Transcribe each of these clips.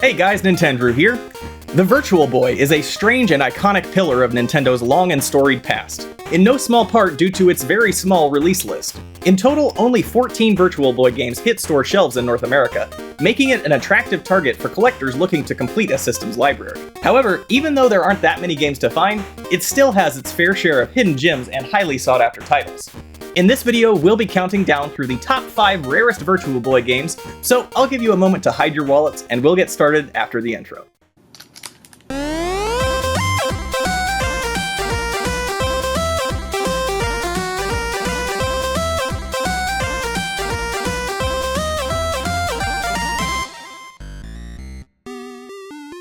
Hey guys, Nintendrew here. The Virtual Boy is a strange and iconic pillar of Nintendo's long and storied past, in no small part due to its very small release list. In total, only 14 Virtual Boy games hit store shelves in North America, making it an attractive target for collectors looking to complete a system's library. However, even though there aren't that many games to find, it still has its fair share of hidden gems and highly sought after titles. In this video, we'll be counting down through the top 5 rarest Virtual Boy games, so I'll give you a moment to hide your wallets and we'll get started after the intro.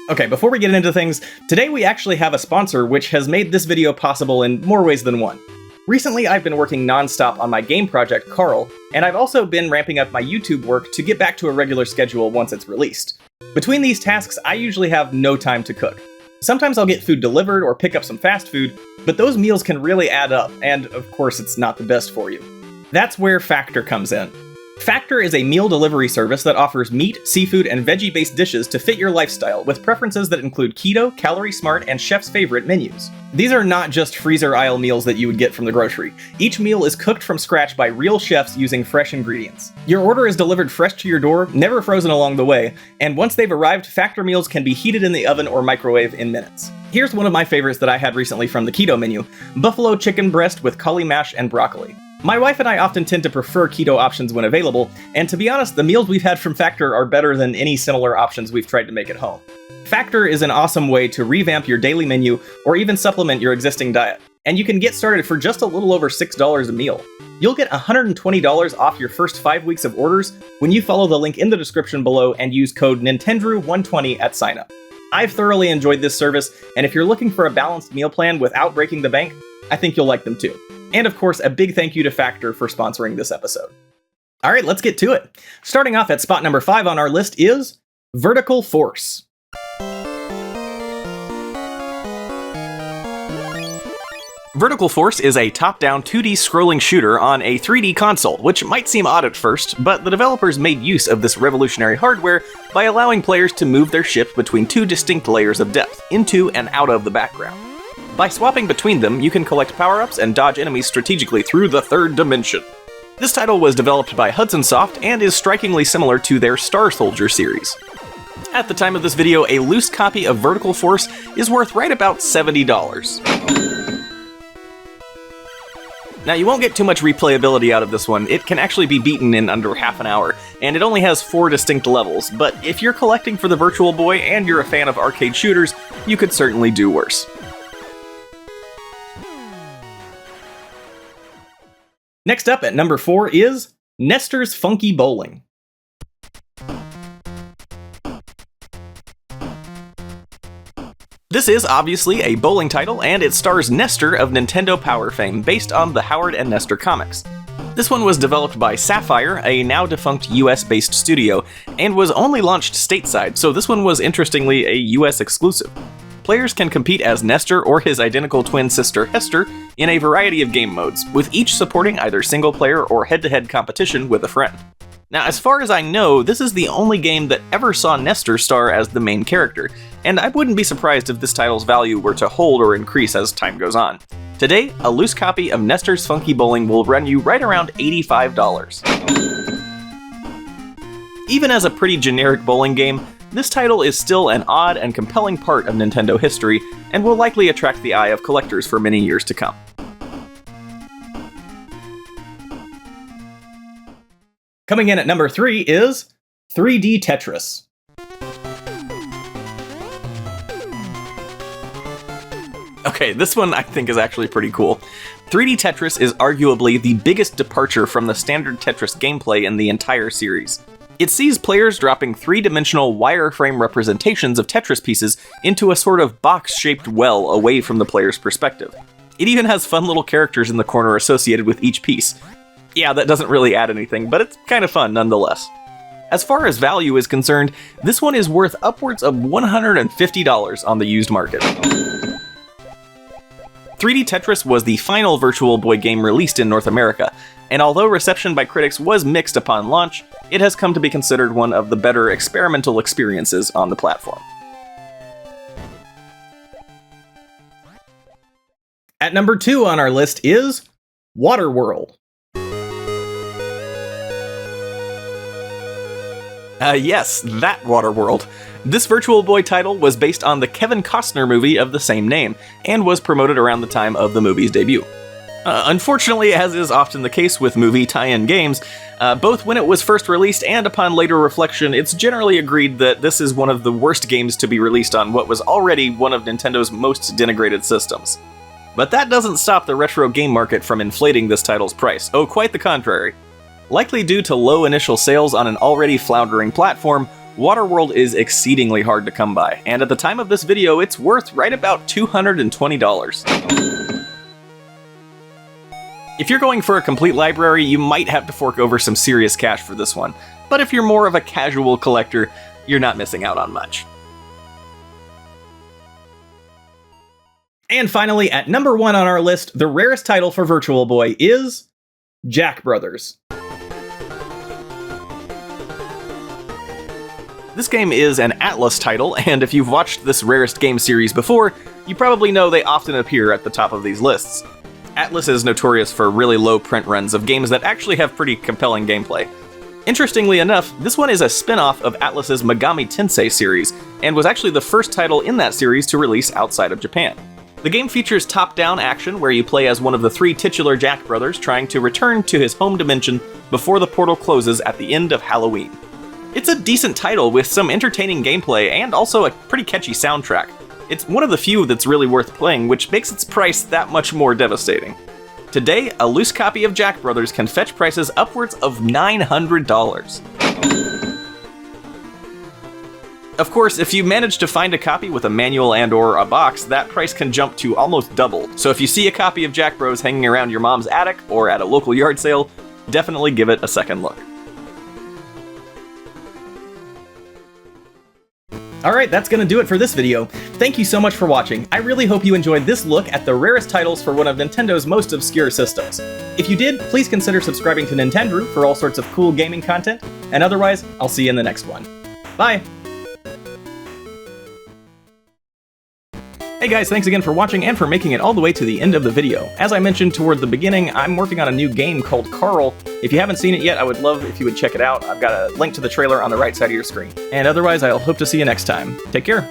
Okay, before we get into things, today we actually have a sponsor which has made this video possible in more ways than one. Recently, I've been working non-stop on my game project, Carl, and I've also been ramping up my YouTube work to get back to a regular schedule once it's released. Between these tasks, I usually have no time to cook. Sometimes I'll get food delivered or pick up some fast food, but those meals can really add up, and of course it's not the best for you. That's where Factor comes in. Factor is a meal delivery service that offers meat, seafood, and veggie-based dishes to fit your lifestyle, with preferences that include keto, calorie smart, and chef's favorite menus. These are not just freezer aisle meals that you would get from the grocery. Each meal is cooked from scratch by real chefs using fresh ingredients. Your order is delivered fresh to your door, never frozen along the way, and once they've arrived, Factor meals can be heated in the oven or microwave in minutes. Here's one of my favorites that I had recently from the keto menu: buffalo chicken breast with cauli mash and broccoli. My wife and I often tend to prefer keto options when available, and to be honest, the meals we've had from Factor are better than any similar options we've tried to make at home. Factor is an awesome way to revamp your daily menu or even supplement your existing diet, and you can get started for just a little over $6 a meal. You'll get $120 off your first 5 weeks of orders when you follow the link in the description below and use code Nintendrew120 at signup. I've thoroughly enjoyed this service, and if you're looking for a balanced meal plan without breaking the bank, I think you'll like them too. And of course, a big thank you to Factor for sponsoring this episode. Alright, let's get to it. Starting off at spot number 5 on our list is Vertical Force. Vertical Force is a top-down 2D scrolling shooter on a 3D console, which might seem odd at first, but the developers made use of this revolutionary hardware by allowing players to move their ship between 2 distinct layers of depth, into and out of the background. By swapping between them, you can collect power-ups and dodge enemies strategically through the third dimension. This title was developed by Hudson Soft and is strikingly similar to their Star Soldier series. At the time of this video, a loose copy of Vertical Force is worth right about $70. Now, you won't get too much replayability out of this one. It can actually be beaten in under half an hour, and it only has 4 distinct levels, but if you're collecting for the Virtual Boy and you're a fan of arcade shooters, you could certainly do worse. Next up at number 4 is Nestors Funky Bowling. This is obviously a bowling title, and it stars Nestor of Nintendo Power fame, based on the Howard and Nestor comics. This one was developed by Sapphire, a now-defunct US-based studio, and was only launched stateside, so this one was interestingly a US exclusive. Players can compete as Nestor or his identical twin sister Hester in a variety of game modes, with each supporting either single-player or head-to-head competition with a friend. Now, as far as I know, this is the only game that ever saw Nestor star as the main character, and I wouldn't be surprised if this title's value were to hold or increase as time goes on. Today, a loose copy of Nestor's Funky Bowling will run you right around $85. Even as a pretty generic bowling game, this title is still an odd and compelling part of Nintendo history, and will likely attract the eye of collectors for many years to come. Coming in at number 3 is 3D Tetris. Okay, this one I think is actually pretty cool. 3D Tetris is arguably the biggest departure from the standard Tetris gameplay in the entire series. It sees players dropping 3-dimensional wireframe representations of Tetris pieces into a sort of box-shaped well away from the player's perspective. It even has fun little characters in the corner associated with each piece. Yeah, that doesn't really add anything, but it's kind of fun nonetheless. As far as value is concerned, this one is worth upwards of $150 on the used market. 3D Tetris was the final Virtual Boy game released in North America, and although reception by critics was mixed upon launch, it has come to be considered one of the better experimental experiences on the platform. At number 2 on our list is Waterworld. Yes, that Waterworld. This Virtual Boy title was based on the Kevin Costner movie of the same name, and was promoted around the time of the movie's debut. Unfortunately, as is often the case with movie tie-in games, both when it was first released and upon later reflection, it's generally agreed that this is one of the worst games to be released on what was already one of Nintendo's most denigrated systems. But that doesn't stop the retro game market from inflating this title's price. Oh, quite the contrary. Likely due to low initial sales on an already floundering platform, Waterworld is exceedingly hard to come by, and at the time of this video, it's worth right about $220. If you're going for a complete library, you might have to fork over some serious cash for this one, but if you're more of a casual collector, you're not missing out on much. And finally, at number 1 on our list, the rarest title for Virtual Boy is Jack Brothers. This game is an Atlas title, and if you've watched this Rarest game series before, you probably know they often appear at the top of these lists. Atlas is notorious for really low print runs of games that actually have pretty compelling gameplay. Interestingly enough, this one is a spin-off of Atlas's Megami Tensei series, and was actually the first title in that series to release outside of Japan. The game features top-down action where you play as one of the 3 titular Jack brothers trying to return to his home dimension before the portal closes at the end of Halloween. It's a decent title with some entertaining gameplay and also a pretty catchy soundtrack. It's one of the few that's really worth playing, which makes its price that much more devastating. Today, a loose copy of Jack Brothers can fetch prices upwards of $900. Of course, if you manage to find a copy with a manual and/or a box, that price can jump to almost double. So if you see a copy of Jack Bros hanging around your mom's attic or at a local yard sale, definitely give it a second look. Alright, that's gonna do it for this video. Thank you so much for watching. I really hope you enjoyed this look at the rarest titles for one of Nintendo's most obscure systems. If you did, please consider subscribing to Nintendrew for all sorts of cool gaming content, and otherwise, I'll see you in the next one. Bye! Hey guys, thanks again for watching and for making it all the way to the end of the video. As I mentioned toward the beginning, I'm working on a new game called Carl. If you haven't seen it yet, I would love if you would check it out. I've got a link to the trailer on the right side of your screen. And otherwise, I'll hope to see you next time. Take care!